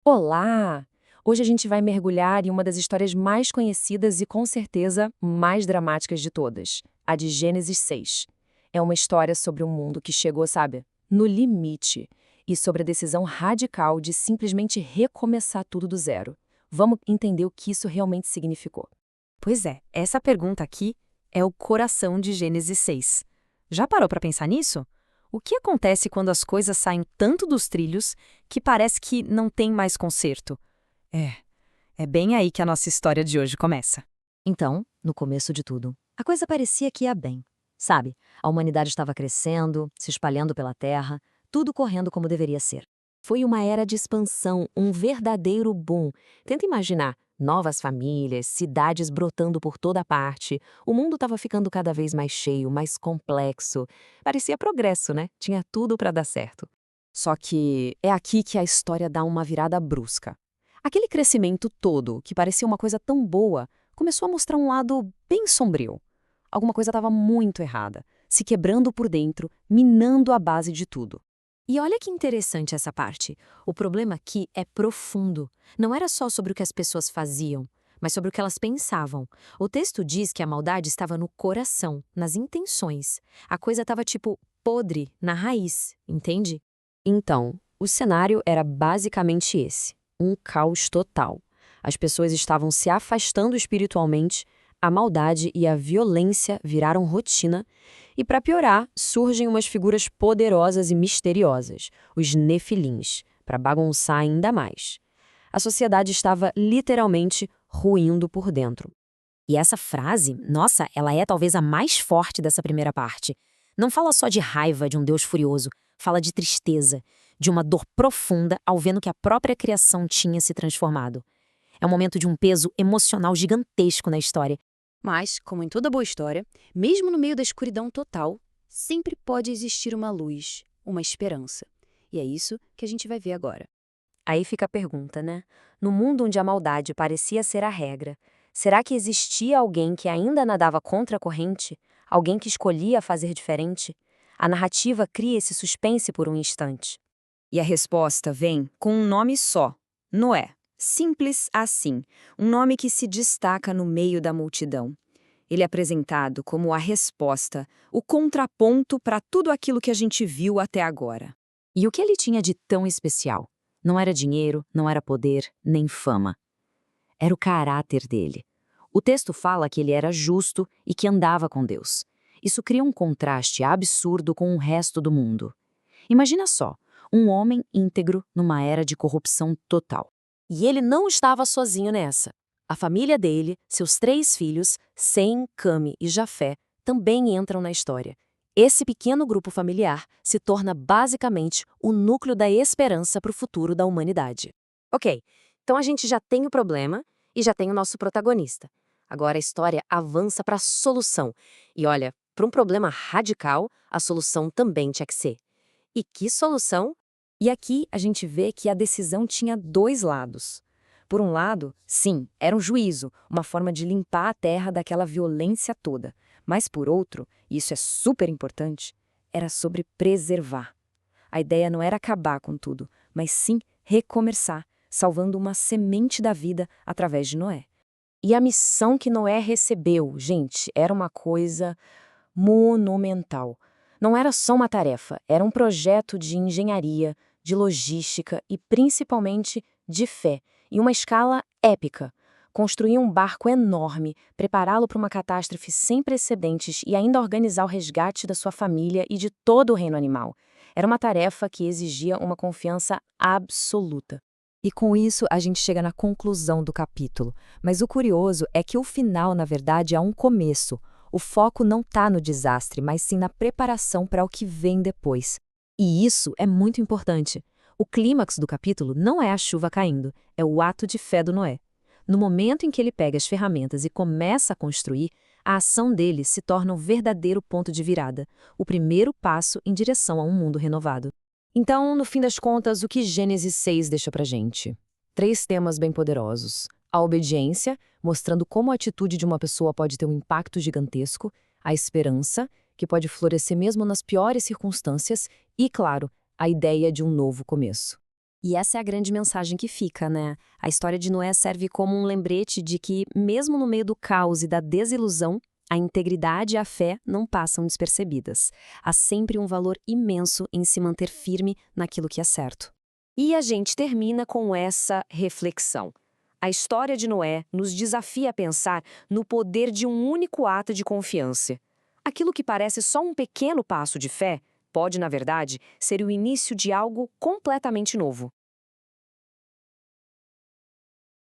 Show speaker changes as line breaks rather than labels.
Olá! Hoje a gente vai mergulhar em uma das histórias mais conhecidas e, com certeza, mais dramáticas de todas, a de Gênesis 6. É uma história sobre um mundo que chegou, sabe, no limite, e sobre a decisão radical de simplesmente recomeçar tudo do zero. Vamos entender o que isso realmente significou.
Pois é, essa pergunta aqui é o coração de Gênesis 6. Já parou para pensar nisso? O que acontece quando as coisas saem tanto dos trilhos que parece que não tem mais conserto? É, é bem aí que a nossa história de hoje começa.
Então, no começo de tudo, a coisa parecia que ia bem. Sabe, a humanidade estava crescendo, se espalhando pela Terra, tudo correndo como deveria ser. Foi uma era de expansão, um verdadeiro boom. Tenta imaginar, novas famílias, cidades brotando por toda parte. O mundo estava ficando cada vez mais cheio, mais complexo. Parecia progresso, né? Tinha tudo para dar certo. Só que é aqui que a história dá uma virada brusca. Aquele crescimento todo, que parecia uma coisa tão boa, começou a mostrar um lado bem sombrio. Alguma coisa estava muito errada, se quebrando por dentro, minando a base de tudo. E olha que interessante essa parte. O problema aqui é profundo. Não era só sobre o que as pessoas faziam, mas sobre o que elas pensavam. O texto diz que a maldade estava no coração, nas intenções. A coisa estava tipo podre na raiz, entende? Então, o cenário era basicamente esse: um caos total. As pessoas estavam se afastando espiritualmente, a maldade e a violência viraram rotina, e para piorar, surgem umas figuras poderosas e misteriosas, os Nefilins, para bagunçar ainda mais. A sociedade estava literalmente ruindo por dentro. E essa frase, nossa, ela é talvez a mais forte dessa primeira parte. Não fala só de raiva de um Deus furioso, fala de tristeza, de uma dor profunda ao vendo que a própria criação tinha se transformado. É um momento de um peso emocional gigantesco na história.
Mas, como em toda boa história, mesmo no meio da escuridão total, sempre pode existir uma luz, uma esperança. E é isso que a gente vai ver agora.
Aí fica a pergunta, né? No mundo onde a maldade parecia ser a regra, será que existia alguém que ainda nadava contra a corrente? Alguém que escolhia fazer diferente? A narrativa cria esse suspense por um instante.
E a resposta vem com um nome só: Noé. Simples assim, um nome que se destaca no meio da multidão. Ele é apresentado como a resposta, o contraponto para tudo aquilo que a gente viu até agora.
E o que ele tinha de tão especial? Não era dinheiro, não era poder, nem fama. Era o caráter dele. O texto fala que ele era justo e que andava com Deus. Isso cria um contraste absurdo com o resto do mundo. Imagina só, um homem íntegro numa era de corrupção total. E ele não estava sozinho nessa. A família dele, seus 3 filhos, Sem, Came e Jafé, também entram na história. Esse pequeno grupo familiar se torna basicamente o núcleo da esperança para o futuro da humanidade. Ok, então a gente já tem o problema e já tem o nosso protagonista. Agora a história avança para a solução. E olha, para um problema radical, a solução também tinha que ser. E que solução? E aqui a gente vê que a decisão tinha 2 lados. Por um lado, sim, era um juízo, uma forma de limpar a terra daquela violência toda. Mas por outro, e isso é super importante, era sobre preservar. A ideia não era acabar com tudo, mas sim recomeçar, salvando uma semente da vida através de Noé. E a missão que Noé recebeu, gente, era uma coisa monumental. Não era só uma tarefa, era um projeto de engenharia, de logística e principalmente de fé, em uma escala épica. Construir um barco enorme, prepará-lo para uma catástrofe sem precedentes e ainda organizar o resgate da sua família e de todo o reino animal. Era uma tarefa que exigia uma confiança absoluta.
E com isso a gente chega na conclusão do capítulo. Mas o curioso é que o final, na verdade, é um começo. O foco não está no desastre, mas sim na preparação para o que vem depois. E isso é muito importante. O clímax do capítulo não é a chuva caindo, é o ato de fé do Noé. No momento em que ele pega as ferramentas e começa a construir, a ação dele se torna um verdadeiro ponto de virada, o primeiro passo em direção a um mundo renovado. Então, no fim das contas, o que Gênesis 6 deixa pra gente? 3 temas bem poderosos. A obediência, mostrando como a atitude de uma pessoa pode ter um impacto gigantesco. A esperança, que pode florescer mesmo nas piores circunstâncias. E, claro, a ideia de um novo começo.
E essa é a grande mensagem que fica, né? A história de Noé serve como um lembrete de que, mesmo no meio do caos e da desilusão, a integridade e a fé não passam despercebidas. Há sempre um valor imenso em se manter firme naquilo que é certo.
E a gente termina com essa reflexão. A história de Noé nos desafia a pensar no poder de um único ato de confiança. Aquilo que parece só um pequeno passo de fé pode, na verdade, ser o início de algo completamente novo.